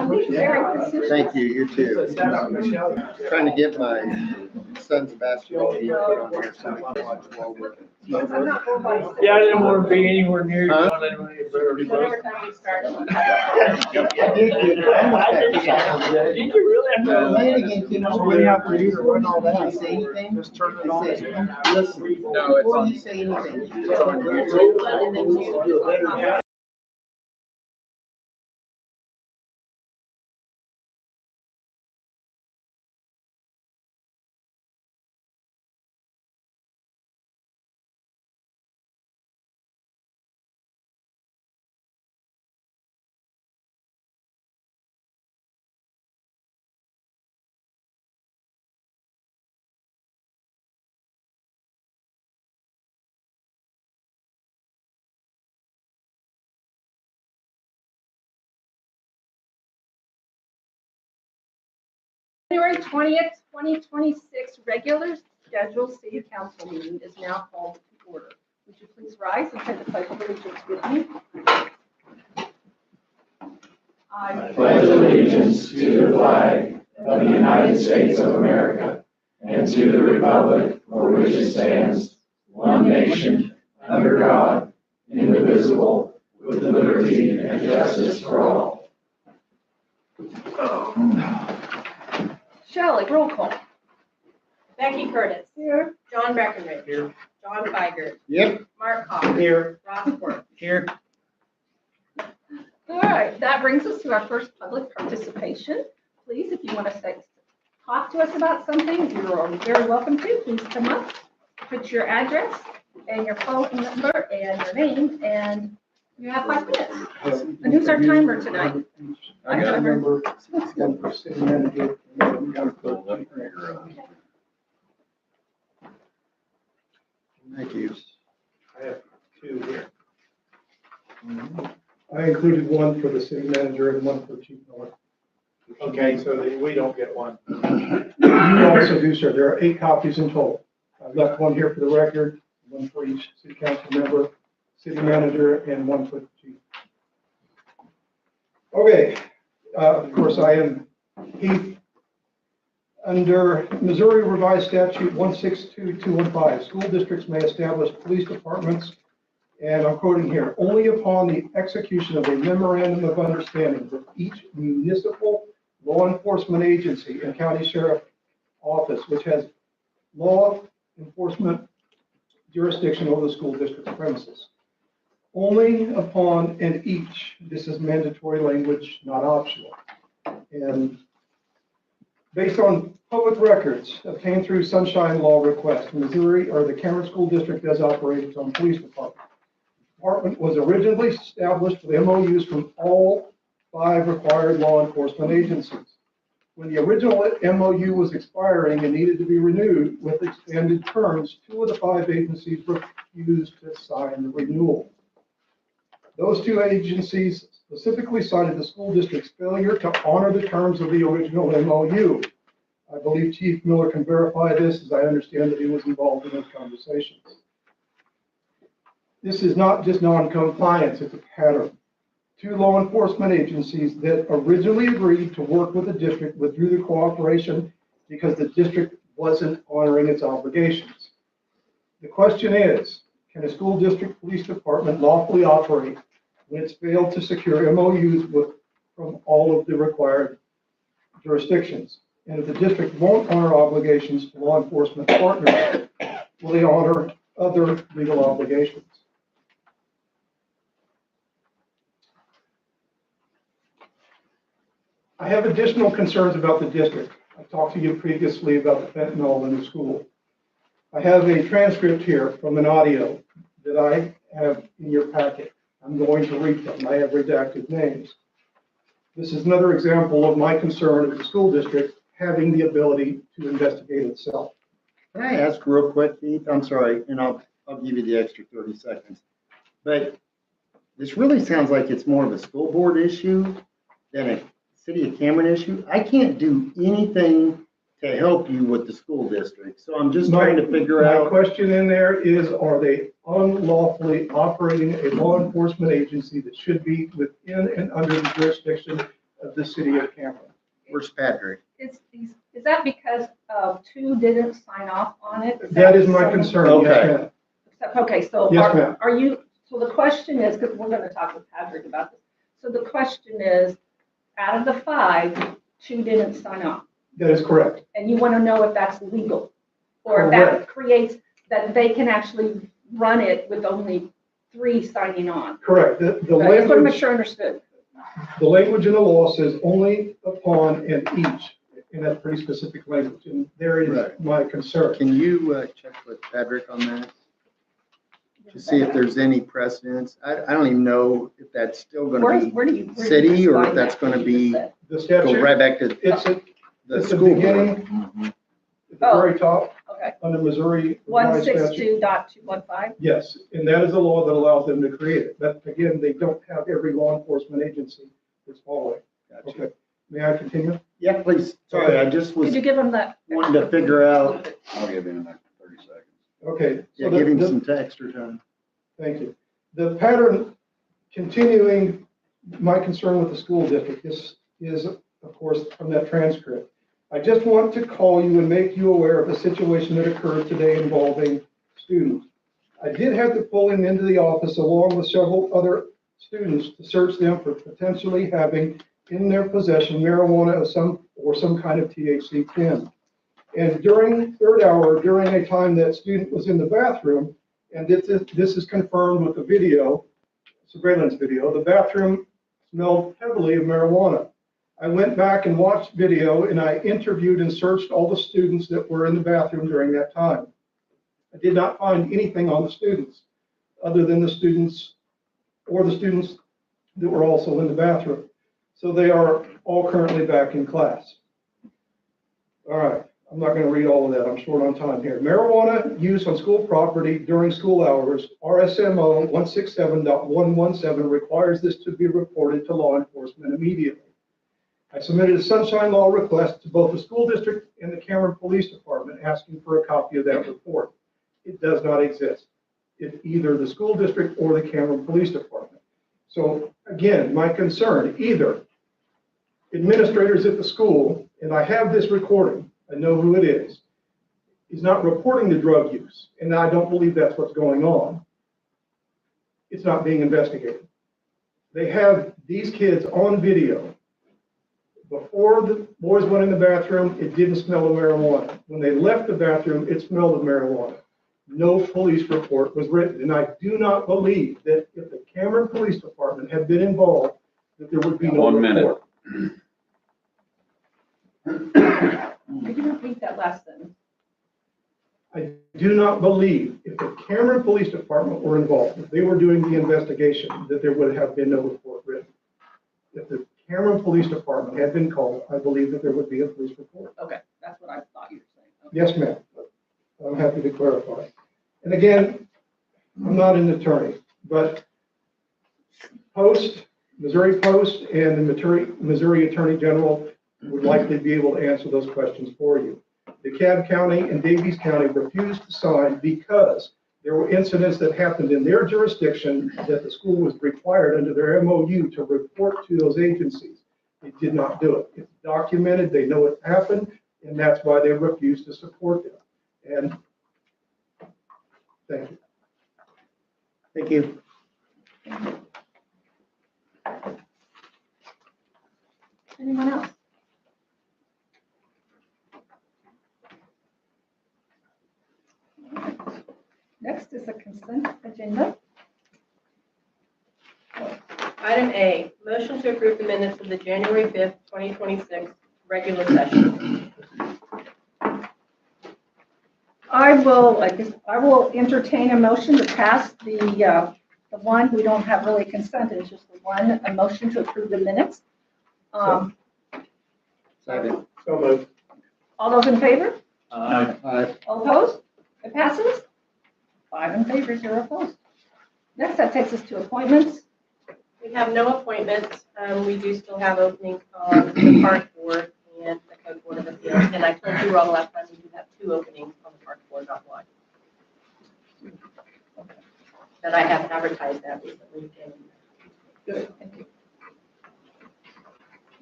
Merry Christmas. Thank you, you too. Trying to get my son's basketball team put on here so we can watch while we're. Yeah, I didn't want to be anywhere near you. Huh? Whatever time we start. Did you really have to? Playing against him, when you have to do or all that, I say anything, Just turn it I on. say, listen, No, it's before on. you say anything. January 20th, 2026 regular scheduled city council meeting is now called to order. Would you please rise and say the pledge of allegiance with me? I pledge allegiance to the flag of the United States of America and to the republic for which it stands, one nation, under God, indivisible, with liberty and justice for all. Shelley, roll call. Becky Curtis. Here. John Breckenridge. Here. John Feiger. Yep. Mark Hawk. Here. Ross Worth. Here. All right, that brings us to our first public participation. Please, if you want to talk to us about something, you're very welcome to. Please come up, put your address and your phone number and your name, and you have 5 minutes. And who's our timer tonight? I got a number. One for city manager. Thank you. I have 2 here. I included one for the city manager and one for Chief Miller. Okay, so that we don't get one. You also do, sir. There are 8 copies in total. I've left one here for the record, one for each city council member, city manager, and one for the chief. Okay, of course, I am Heath. Under Missouri Revised Statute 162215, school districts may establish police departments, and I'm quoting here, only upon the execution of a memorandum of understanding with each municipal law enforcement agency and county sheriff office, which has law enforcement jurisdiction over the school district's premises. Only upon and each, this is mandatory language, not optional. And based on public records obtained through Sunshine Law request, Missouri, or the Cameron School District does operate its own police department. The department was originally established with MOUs from all 5 required law enforcement agencies. When the original MOU was expiring and needed to be renewed with extended terms, 2 of the 5 agencies refused to sign the renewal. Those 2 agencies specifically cited the school district's failure to honor the terms of the original MOU. I believe Chief Miller can verify this, as I understand that he was involved in those conversations. This is not just non-compliance, it's a pattern. 2 law enforcement agencies that originally agreed to work with the district withdrew their cooperation because the district wasn't honoring its obligations. The question is, can a school district police department lawfully operate when it's failed to secure MOUs from all of the required jurisdictions? And if the district won't honor obligations to law enforcement partners, will they honor other legal obligations? I have additional concerns about the district. I've talked to you previously about the fentanyl in the school. I have a transcript here from an audio that I have in your packet. I'm going to read them. I have redacted names. This is another example of my concern of the school district having the ability to investigate itself. Can I ask real quick, Heath? I'm sorry, and I'll give you the extra 30 seconds. But this really sounds like it's more of a school board issue than a City of Cameron issue. I can't do anything to help you with the school district, so I'm just trying to figure out. My question in there is, are they unlawfully operating a law enforcement agency that should be within and under the jurisdiction of the city of Cameron. Where's Patrick? Is that because two didn't sign off on it? That is my someone- concern, yes, Okay. ma'am. Okay, so Yes, ma'am. are you, so the question is, because we're going to talk with Patrick about this. So the question is, out of the 5, 2 didn't sign off. That is correct. And you want to know if that's legal? Or if that creates, that they can actually run it with only 3 signing on? Correct. The I just want to make language, sure I understood. the language in the law says only upon and each, and that's pretty specific language, and there is Right. my concern. Can you check with Patrick on that? To see if there's any precedence? I don't even know if that's still Where gonna be do you city or if find that's that? gonna be, The go statute, right back to it's at the it's the school board. beginning, Mhm. at the very top, Okay, under Missouri revised statute. 162.215. Yes, and that is a law that allows them to create it. But again, they don't have every law enforcement agency that's following. Gotcha. Okay, may I continue? Yeah, please. Sorry, I just Could was you give them that? wanting to figure out, I'll give him like 30 seconds. Okay. yeah, so give him the- some extra time. Thank you. The pattern, continuing my concern with the school district, this is, of course, from that transcript. I just want to call you and make you aware of a situation that occurred today involving students. I did have to pull him into the office along with several other students to search them for potentially having in their possession marijuana or some kind of THC 10. And during third hour, during a time that student was in the bathroom, and this is confirmed with the video, surveillance video, the bathroom smelled heavily of marijuana. I went back and watched video and I interviewed and searched all the students that were in the bathroom during that time. I did not find anything on the students other than the students that were also in the bathroom. So they are all currently back in class. All right. I'm not going to read all of that. I'm short on time here. Marijuana use on school property during school hours, RSMO 167.117 requires this to be reported to law enforcement immediately. I submitted a sunshine law request to both the school district and the Cameron Police Department asking for a copy of that report. It does not exist. It's either the school district or the Cameron Police Department. So again, my concern, either administrators at the school, and I have this recording, I know who it is. He's not reporting the drug use, and I don't believe that's what's going on. It's not being investigated. They have these kids on video. Before the boys went in the bathroom, it didn't smell of marijuana. When they left the bathroom, it smelled of marijuana. No police report was written, and I do not believe that if the Cameron Police Department had been involved, that there would be no 1 minute. report. Could you repeat that last sentence? I do not believe if the Cameron Police Department were involved, if they were doing the investigation, that there would have been no report written. If the Cameron Police Department had been called, I believe that there would be a police report. Okay, that's what I thought you were saying. Okay. Yes, ma'am. I'm happy to clarify. And again, I'm not an attorney, but Missouri Post and the Missouri Attorney General would likely be able to answer those questions for you. DeKalb County and Davies County refused to sign because there were incidents that happened in their jurisdiction that the school was required under their MOU to report to those agencies. They did not do it. It's documented, they know it happened, and that's why they refused to support them. And thank you. Thank you. Anyone else? Next is the consent agenda. Item A, motion to approve the minutes of the January 5th, 2026 regular session. I will entertain a motion to pass the one, we don't have really consent, it's just the one, a motion to approve the minutes. Second. So moved. All those in favor? Aye. All opposed? It passes. 5 in favor, 0 opposed. Next, that takes us to appointments. We have no appointments. We do still have openings on the park board and the code board of appeals. And I told you wrong last time, we do have 2 openings on the park board, not 1. That I have advertised that recently. Good, thank you.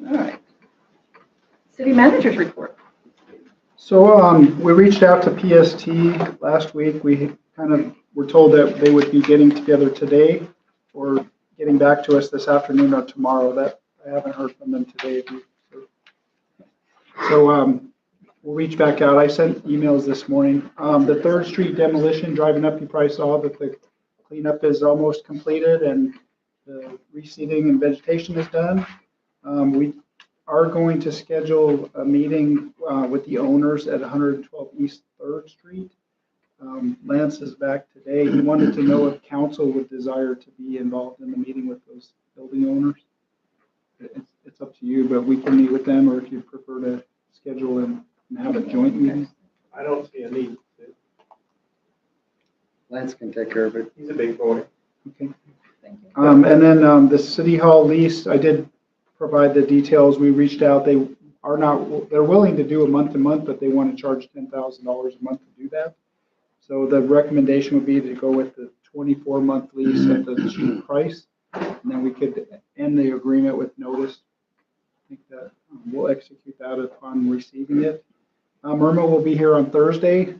All right. City managers report. So we reached out to PST last week. We kind of were told that they would be getting together today or getting back to us this afternoon or tomorrow. That I haven't heard from them today. So we'll reach back out. I sent emails this morning. The 3rd Street demolition, driving up, you probably saw that the cleanup is almost completed and the reseeding and vegetation is done. We are going to schedule a meeting with the owners at 112 East 3rd Street. Lance is back today. He wanted to know if council would desire to be involved in the meeting with those building owners. It's up to you, but we can meet with them, or if you prefer to schedule and have a joint meeting. I don't see a need. Lance can take care of it. He's a big boy. Okay. Thank you. And then the City Hall lease, I did provide the details. We reached out. They're willing to do a month-to-month, but they want to charge $10,000 a month to do that. So the recommendation would be to go with the 24-month lease at the cheap price. And then we could end the agreement with notice. I think that we'll execute that upon receiving it. Irma will be here on Thursday.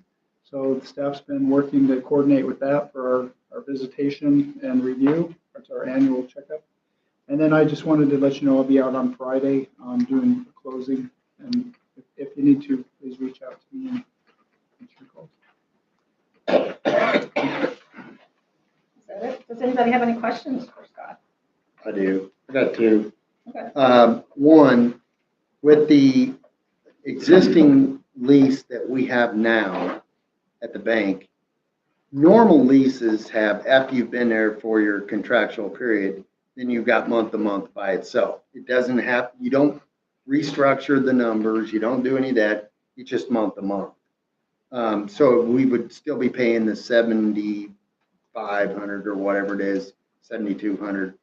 So the staff's been working to coordinate with that for our visitation and review. That's our annual checkup. And then I just wanted to let you know I'll be out on Friday doing the closing. And if you need to, please reach out to me and answer your calls. Is that it? Does anybody have any questions for Scott? I do. I got two. Okay. One, with the existing lease that we have now at the bank, normal leases have, after you've been there for your contractual period, then you've got month to month by itself. It doesn't have, you don't restructure the numbers, you don't do any of that, it's just month to month. So we would still be paying the 7,500 or whatever it is, 7,200.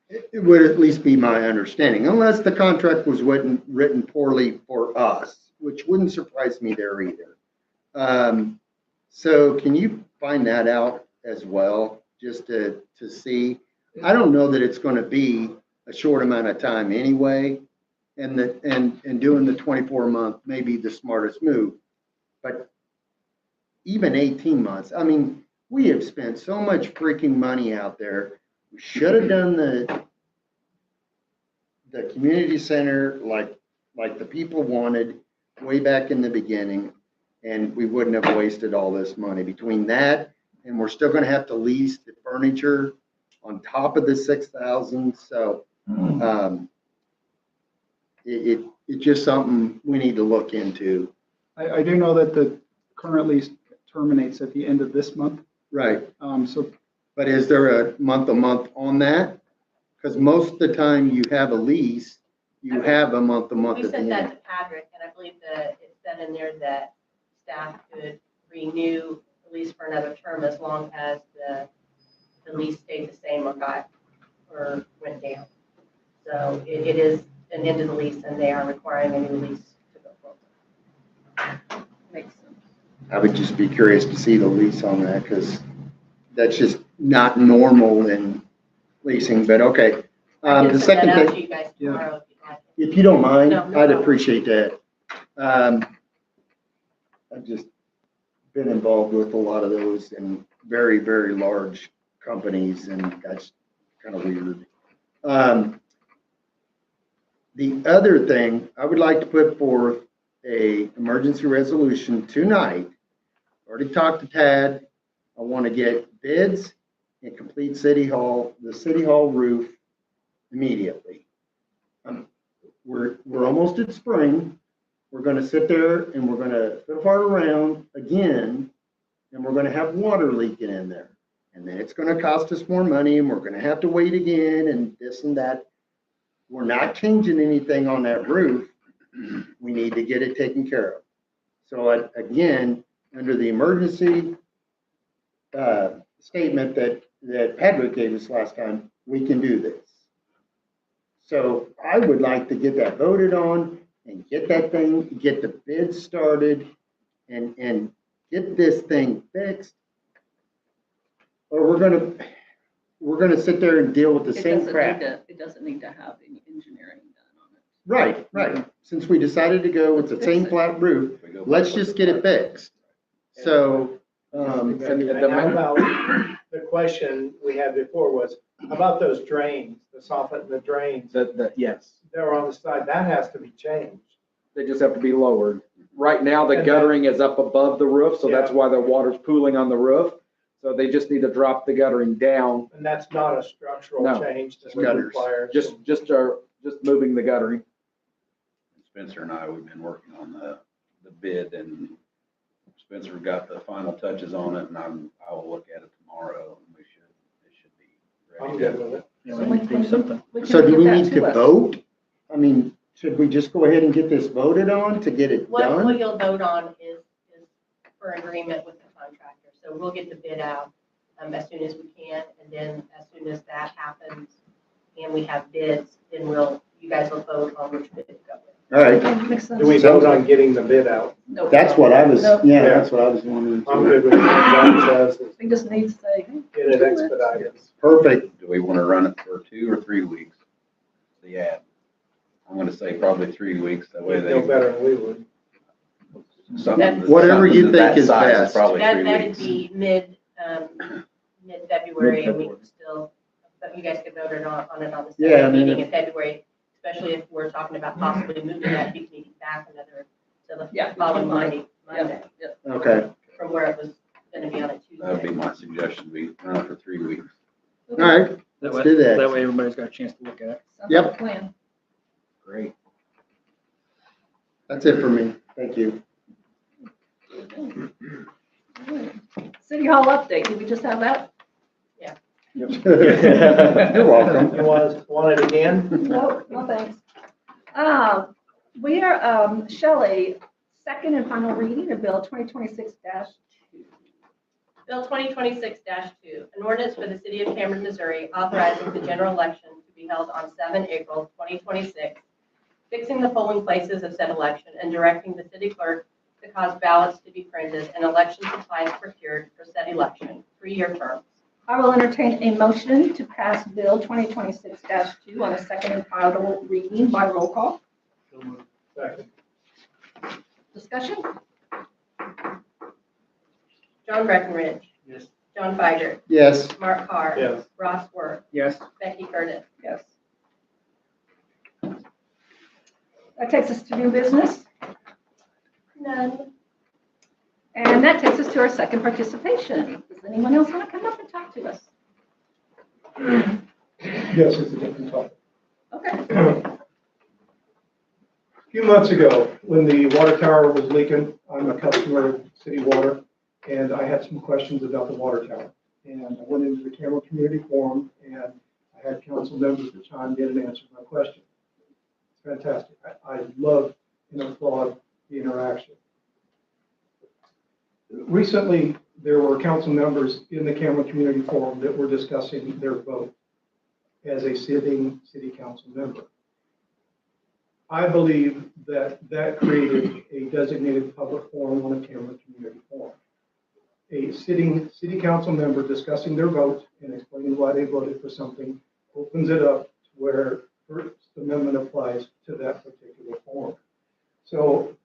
It would at least be my understanding, unless the contract was written poorly for us, which wouldn't surprise me there either. So can you find that out as well, just to see? I don't know that it's going to be a short amount of time anyway, and doing the 24-month may be the smartest move. But even 18 months, I mean, we have spent so much freaking money out there. We should have done the community center like the people wanted way back in the beginning, and we wouldn't have wasted all this money. Between that, and we're still going to have to lease the furniture on top of the 6,000. So it's just something we need to look into. I do know that the current lease terminates at the end of this month. Right. So But is there a month-to-month on that? Because most of the time you have a lease, you have a month-to-month We at the sent that end. to Patrick, and I believe that it said in there that staff could renew the lease for another term as long as the lease stayed the same or went down. So it is an end of the lease, and they are requiring a new lease to go forward. Makes sense. I would just be curious to see the lease on that, because that's just not normal in leasing, but okay. I can The send second that out to thing, you guys tomorrow if you'd like. if you don't mind, No, no I'd problem. appreciate that. I've just been involved with a lot of those in very, very large companies, and that's kind of weird. The other thing, I would like to put forth a emergency resolution tonight. Already talked to Tad. I want to get bids and complete the City Hall roof immediately. We're almost at spring. We're going to sit there and we're going to fiddle around again, and we're going to have water leaking in there. And then it's going to cost us more money, and we're going to have to wait again, and this and that. We're not changing anything on that roof. We need to get it taken care of. So again, under the emergency statement that Patrick gave us last time, we can do this. So I would like to get that voted on and get that thing, get the bid started, and get this thing fixed. Or we're gonna, we're gonna sit there and deal with the It same doesn't crap. need to, it doesn't need to have any engineering done on it. Right, right. Since we decided to go with the Let's same fix it. flat roof, let's just get it fixed. So, And how about, the question we had before was, how about those drains, the soffit and the drains? Yes, They're on the side, that has to be changed. they just have to be lowered. Right now, the guttering is up above the roof, so that's why the water's pooling on the roof. So they just need to drop the guttering down, And that's not a structural No, change that gutters. requires. just moving the guttering. Spencer and I, we've been working on the bid, and Spencer got the final touches on it, and I will look at it tomorrow, and it should be I'm ready. good with it. Yeah, we need to do something. so do give we that need to us. vote? I mean, should we just go ahead and get this voted on to get it What done? you'll vote on is for agreement with the contractor. So we'll get the bid out as soon as we can, and then as soon as that happens and we have bids, then you guys will vote on which bid to go with. All right, Makes sense. Do we vote on getting the bid out? No. that's what I was, No. yeah, that's what I was wondering. I'm too. good with what John says, is We just need to say, hey, get it expedited. Perfect. Do we want to run it for 2 or 3 weeks? The ad. I'm gonna say probably 3 weeks, that way You'd they. know better than we would. Whatever you something that think is size best. Probably 3 That'd weeks. be mid-February, and we could still, but you guys could vote it on it on the Yeah, I second mean, meeting in February, especially if we're talking about possibly moving that big meeting back to the Yeah, following Monday. Monday, yeah. Okay, from where it was gonna be on a That would be Tuesday. my suggestion, we run it for 3 weeks. all right, That let's way- do That that. way everybody's got a chance to look at it. Sounds Yep. like a plan. Great. That's it for me. Thank you. City Hall update, did we just have that? You're welcome. You want it again? No, no thanks. We are, Shelley, second and final reading of Bill 2026-2. Bill 2026-2, an ordinance for the city of Cameron, Missouri, authorizing the general election to be held on 7 April 2026, fixing the polling places of said election, and directing the city clerk to cause ballots to be printed and election supplies procured for said election, 3-year terms. I will entertain a motion to pass Bill 2026-2 on a second and final reading by roll call. Second. Discussion? John Breckenridge. Yes. John Feiger. Yes, Mark Carr. Yes. Ross Worth. Yes. Becky Curtis. Yes. That takes us to new business, None. and that takes us to our second participation. Does anyone else want to come up and talk to us? Yes, it's a different topic. Okay. A few months ago, when the water tower was leaking, I'm a customer of city water, and I had some questions about the water tower. And I went into the Cameron Community Forum, and I had council members that chimed in and answered my question. It's fantastic. I love and applaud the interaction. Recently, there were council members in the Cameron Community Forum that were discussing their vote as a sitting city council member. I believe that that created a designated public forum on a Cameron Community Forum. A sitting city council member discussing their vote and explaining why they voted for something opens it up to where First Amendment applies to that particular forum. So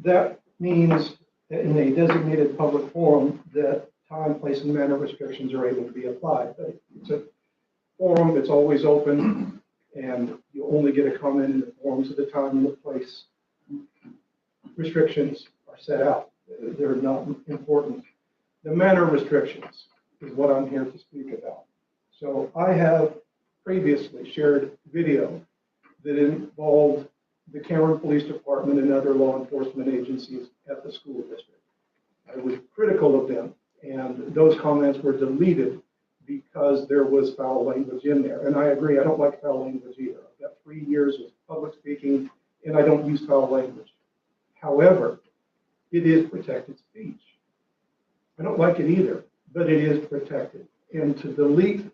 that means that in a designated public forum, that time, place, and manner restrictions are able to be applied. But it's a forum, it's always open, and you only get a comment in the forum, so the time and the place restrictions are set out. They're not important. The manner restrictions is what I'm here to speak about. So I have previously shared video that involved the Cameron Police Department and other law enforcement agencies at the school district. I was critical of them, and those comments were deleted because there was foul language in there. And I agree, I don't like foul language either. I've got 3 years of public speaking, and I don't use foul language. However, it is protected speech. I don't like it either, but it is protected. And to delete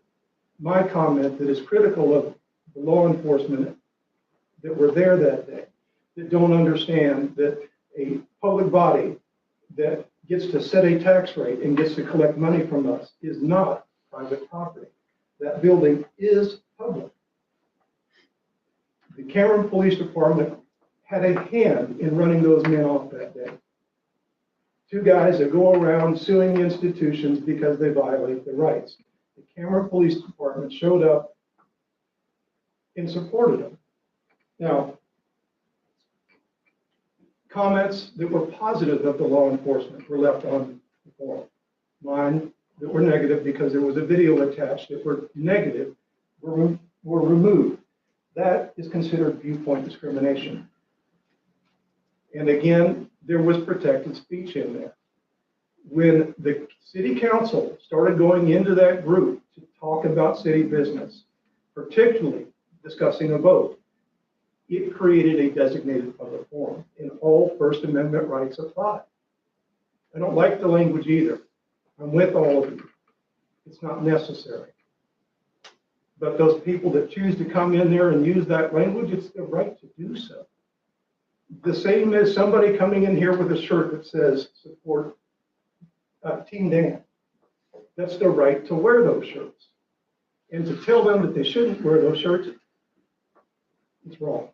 my comment that is critical of the law enforcement that were there that day, that don't understand that a public body that gets to set a tax rate and gets to collect money from us is not private property. That building is public. The Cameron Police Department had a hand in running those men off that day. Two guys that go around suing institutions because they violate their rights. The Cameron Police Department showed up and supported them. Now, comments that were positive of the law enforcement were left on the forum. Mine that were negative because there was a video attached that were negative were removed. That is considered viewpoint discrimination. And again, there was protected speech in there. When the city council started going into that group to talk about city business, particularly discussing a vote, it created a designated public forum, and all First Amendment rights apply. I don't like the language either. I'm with all of you. It's not necessary. But those people that choose to come in there and use that language, it's their right to do so. The same as somebody coming in here with a shirt that says support Team Dan. That's their right to wear those shirts. And to tell them that they shouldn't wear those shirts, it's wrong.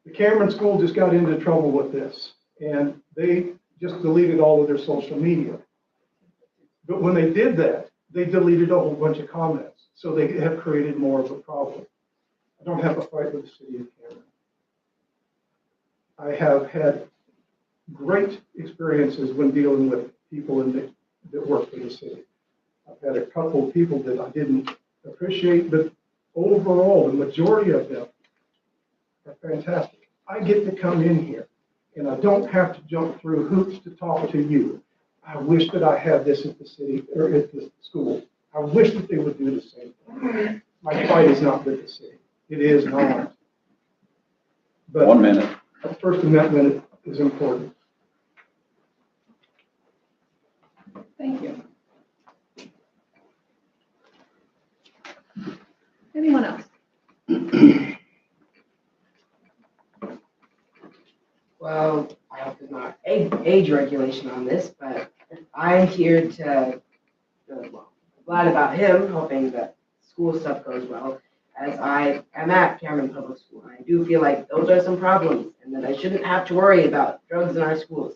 The Cameron School just got into trouble with this, and they just deleted all of their social media. But when they did that, they deleted a whole bunch of comments. So they have created more of a problem. I don't have a fight with the city of Cameron. I have had great experiences when dealing with people that work for the city. I've had a couple of people that I didn't appreciate, but overall, the majority of them are fantastic. I get to come in here and I don't have to jump through hoops to talk to you. I wish that I had this at the city or at the school. I wish that they would do the same thing. My fight is not with the city. It is not. But 1 minute. the First Amendment is important. Thank you. Anyone else? Well, I hope there's not age regulation on this, but I'm here to, well, glad about him, hoping that school stuff goes well, as I am at Cameron Public School. I do feel like those are some problems, and that I shouldn't have to worry about drugs in our schools.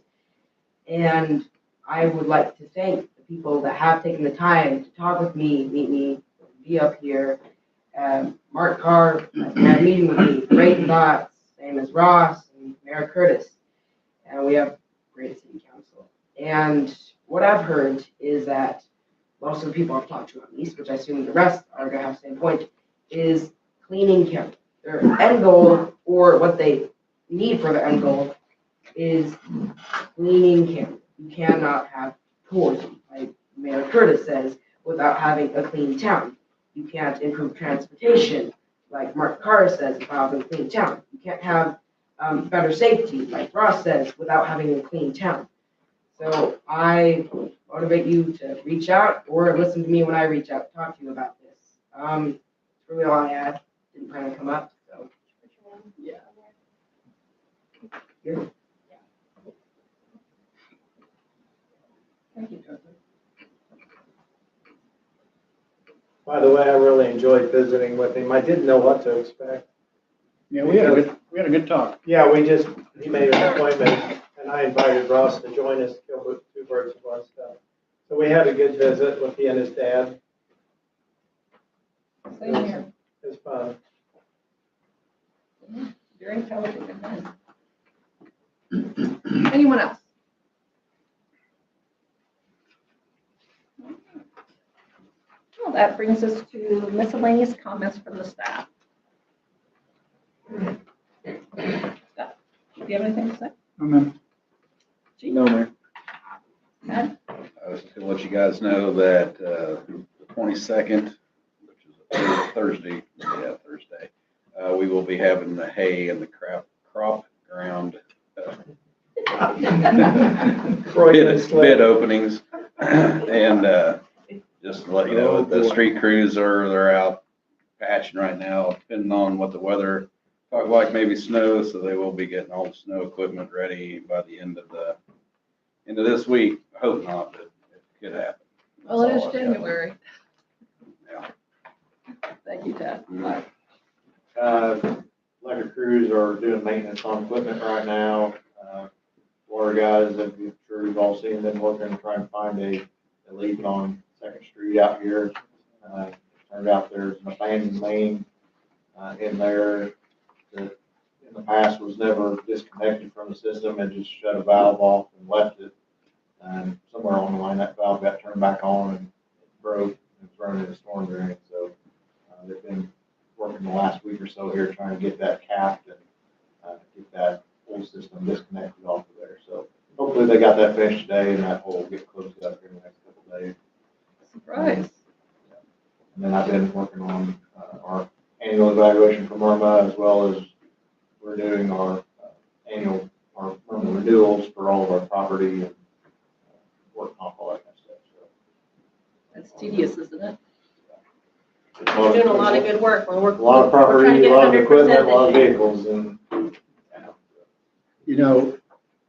And I would like to thank the people that have taken the time to talk with me, meet me, be up here. Mark Carr had a meeting with me, great thoughts, same as Ross and Mayor Curtis. And we have great city council. And what I've heard is that most of the people I've talked to, at least, which I assume the rest are going to have the same point, is cleaning Cameron. Their end goal, or what they need for the end goal, is cleaning Cameron. You cannot have tourism, like Mayor Curtis says, without having a clean town. You can't improve transportation, like Mark Carr says, without having a clean town. You can't have better safety, like Ross says, without having a clean town. So I motivate you to reach out or listen to me when I reach out to talk to you about this. That's really all I had. Didn't plan to come up, so. Yeah. Here. Thank you, Joseph. By the way, I really enjoyed visiting with him. I didn't know what to expect. Yeah, we had a good talk. Yeah, he made an appointment, and I invited Ross to join us, kill two birds with one stone. So we had a good visit with he and his dad. Same here. It was fun. Very intelligent and nice. Anyone else? Well, that brings us to miscellaneous comments from the staff. Scott, do you have anything to say? Chief? No, Mayor. Ed? I was to let you guys know that the 22nd, which is a Thursday, we will be having the hay and the crop ground bid openings. And just to let you know, the street crews they're out patching right now, depending on what the weather talk like, maybe snow, so they will be getting all the snow equipment ready by the end of this week. I hope not, but it could happen. Well, it is That's all I've got. January. Thank you, Ted. Electric crews are doing maintenance on equipment right now. Water guys, that I'm sure you've all seen them working, trying to find a leak on Second Street out here. Turned out there's an abandoned main in there that in the past was never disconnected from the system. It just shut a valve off and left it. And somewhere along the line, that valve got turned back on and it broke and thrown into storm drain. So they've been working the last week or so here trying to get that capped and get that whole system disconnected off of there. So hopefully they got that finished today and that hole will get closed up here in the next couple of days. Surprise. And then I've been working on our annual evaluation from IRMA, as well as we're doing our annual IRMA renewals for all of our property and work comp, all that kind of stuff. So That's tedious, isn't it? You're doing a lot of good work. a lot of property, a lot of equipment, a lot of vehicles, and You know,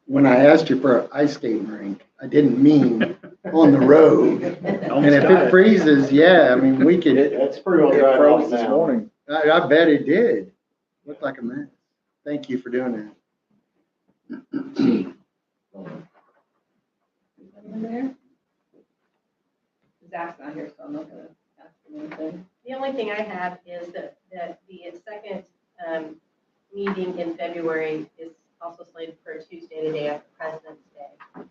when I asked you for an ice skating rink, I didn't mean on the road. And if it freezes, yeah, I mean, we could, it's pretty well It dried froze off this now. morning. I bet it did. Looked like a mess. Thank you for doing that. Anyone there? Zach's not here, so I'm not gonna ask him anything. The only thing I have is that the second meeting in February is also slated for a Tuesday, the day after President's Day.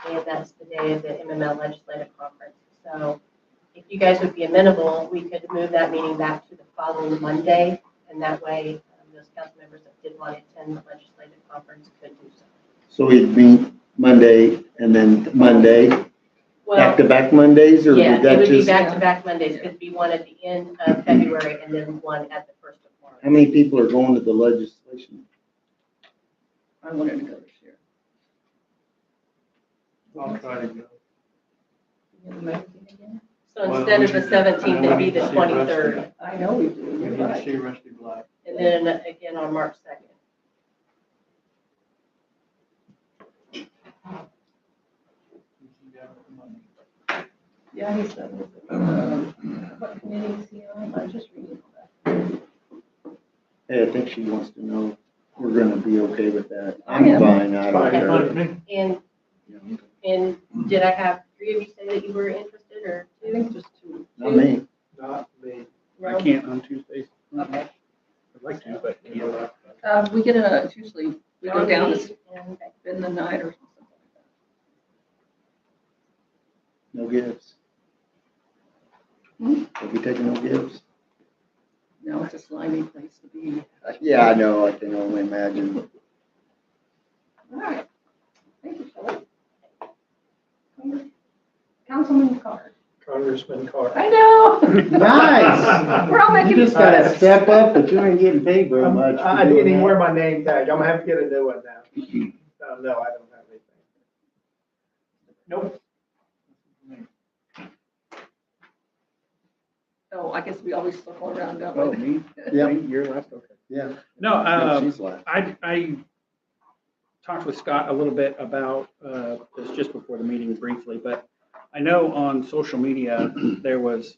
And that's the day of the MML Legislative Conference. So if you guys would be amenable, we could move that meeting back to the following Monday. And that way, those council members that did want to attend the legislative conference could do so. So we'd meet Monday and then Monday, Well, back-to-back Mondays, or yeah, would it that would be just? back-to-back Mondays. It'd be one at the end of February and then one at the first of March. How many people are going to the legislation? I wanted to go this year. I'll try to go. You have a magazine again? So instead of the 17th, it'd be the 23rd. I know we do, We you're need to right. see Rusty Black. And then again on March 2nd. Yeah, he said, what committee is he on? I'm just reading all that. Hey, I think she wants to know if we're gonna be okay with that. I I'm am. fine, I don't Fine, care. fine with me. And did I have 3 of you say that you were interested or I 2? think just two. Not me. Not me. No? I can't on Tuesdays. Okay. I'd like to, but can't. We get it's usually, we go down to And spend the night or something like No gifts. Hmm? Have we taken no gifts? that. No, it's a slimy place to be. Yeah, I know, I can only imagine. All right. Thank you, Shelley. Councilman Carter. Congressman Carter. I know. Nice. We're all making. You just gotta step up, but you ain't getting paid very much. for I doing didn't even that. wear my name tag. I'm gonna have to get a new one now. No, I don't have anything. Nope. Oh, I guess we always circle around, don't Oh, we? me? Yeah. Me? You're last, okay. Yeah. No, She's last. I talked with Scott a little bit about this just before the meeting briefly, but I know on social media, there was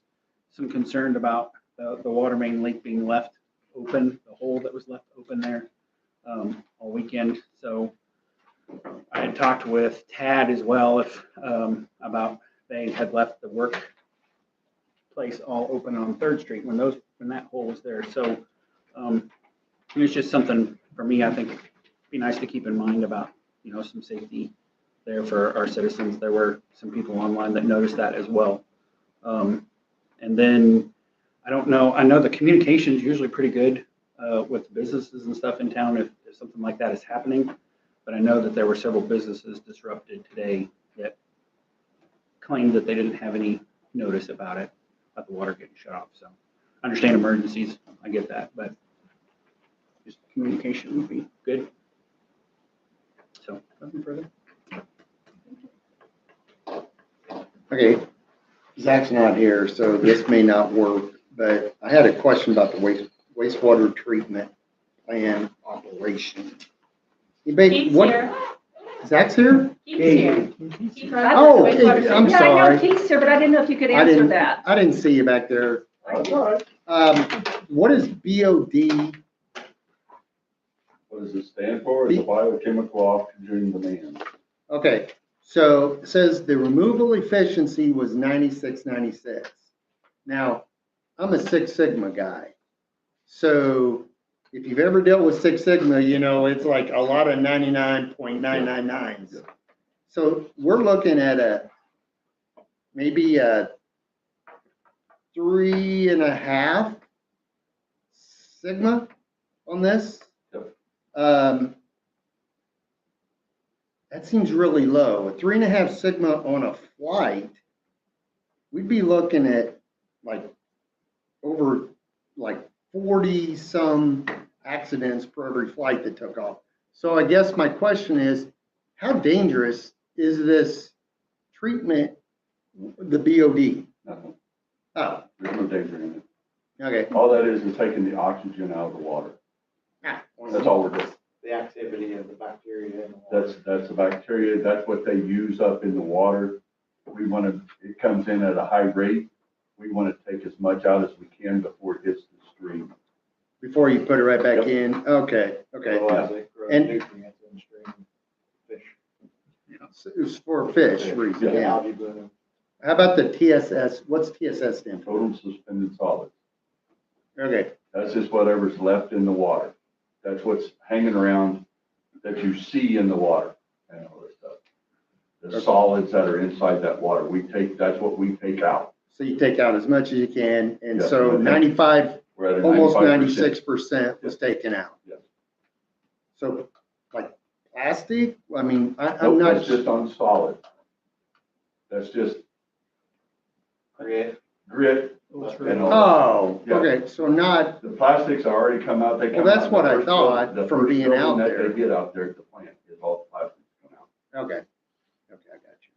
some concern about the water main leak being left open, the hole that was left open there all weekend. So I had talked with Tad as well about they had left the work place all open on Third Street when that hole was there. So it was just something for me, I think it'd be nice to keep in mind about, some safety there for our citizens. There were some people online that noticed that as well. And then, I don't know, I know the communication is usually pretty good with businesses and stuff in town if something like that is happening. But I know that there were several businesses disrupted today that claimed that they didn't have any notice about the water getting shut off. So I understand emergencies, I get that, but just communication would be good. So nothing further. Okay, Zach's not here, so this may not work, but I had a question about the wastewater treatment plan operation. Keith's here. Zach's here? Keith's here. Keith runs Oh, the wastewater I'm treatment. Yeah, I know sorry. Keith's here, but I didn't know if you could I answer didn't, that. I didn't see you back there. That's all right. What is BOD? What does it stand for? It's a biochemical oxygen demand. Okay, so it says the removal efficiency was 96.96. Now, I'm a Six Sigma guy. So if you've ever dealt with Six Sigma, you know, it's like a lot of 99.999s. So we're looking at maybe a 3.5 Sigma on this. That seems really low. A 3.5 Sigma on a flight, we'd be looking at like over like 40 some accidents per every flight that took off. So I guess my question is, how dangerous is this treatment, the BOD? Nothing. Oh, There's no danger in it. okay. All that is taking the oxygen out of the water. That's all we're doing. The activity of the bacteria in the water. That's the bacteria. That's what they use up in the water. We want to, it comes in at a high rate. We want to take as much out as we can before it hits the stream. Before you put it right back in? Okay, okay. Otherwise, it grows And- nutrients in the stream, fish. It's for fish reason, Yeah. yeah. Algae bloom. How about the TSS? What's TSS stand for? Total suspended solids. Okay, That's just whatever's left in the water. That's what's hanging around that you see in the water and all this stuff. The solids that are inside that water, that's what we take out. so you take out as much as you can, and Yes, so okay. 95, We're at a almost 95%. 96% was taken out. Yes. So like plastic, I mean, I'm Nope, not. that's just on solid. That's just Create. grit. And all. Oh, Yeah. okay, so not, The plastics already come out, they come out. Well, that's what The I first thought building- from the first being out building that there. They get out there at the plant is all the plastics come out. okay. Okay, I got you.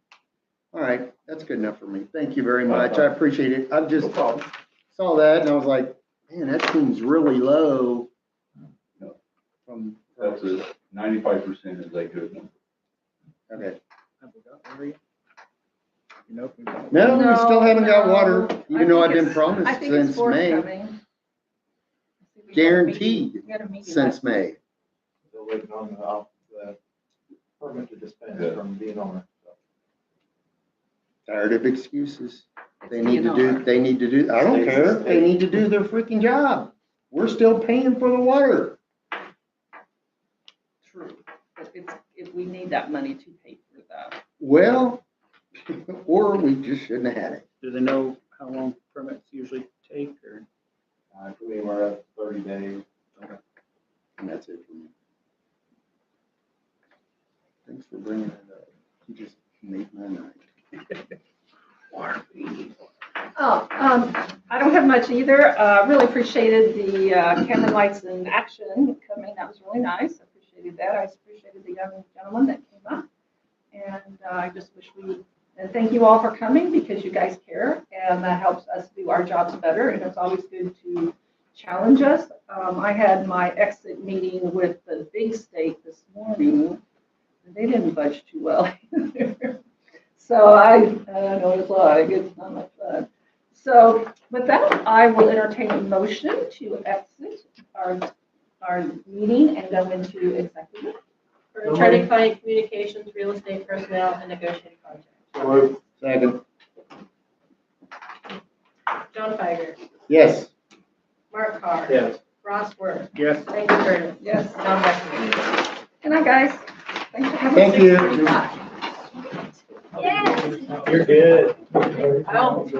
All right, that's good enough for me. Thank you very much. I appreciate it. I just No problem. saw that and I was like, man, that seems really low. No. From, That's a 95% is a good one. okay. Have we got water yet? You know, if we got- No, we still haven't got water, No. even though I I've think been it's- promised I think it's since May, forthcoming. Guaranteed We had a meeting since last May. Still waiting on the permit to dispense Yeah. from DNR. So. Tired of excuses. They It's need to do, I don't care. They need to do their freaking job. We're still paying for the water. True, but if we need that money to pay for that. Well, or we just shouldn't have had it. Do they know how long permits usually take or? We were at 30 days. And that's it for me. Thanks for bringing that up. You just made my night. Water. Oh, I don't have much either. Really appreciated the camera lights in action coming. That was really nice. I appreciated that. I appreciated the young gentleman that came up. And I just wish and thank you all for coming because you guys care and that helps us do our jobs better. And it's always good to challenge us. I had my exit meeting with the big state this morning. And they didn't budge too well. So I know it's like, it's not much fun. So with that, I will entertain a motion to exit our meeting and go into executive. For attorney-client communications, real estate personnel, and negotiated contracts. Second. John Feiger, Yes. Mark Carr. Yes. Ross Worth, Yes. Megan Curtis, Yes. John Beckman. Good night, guys. Thanks for having Thank us. you. 6:45. Yes. You're good. I don't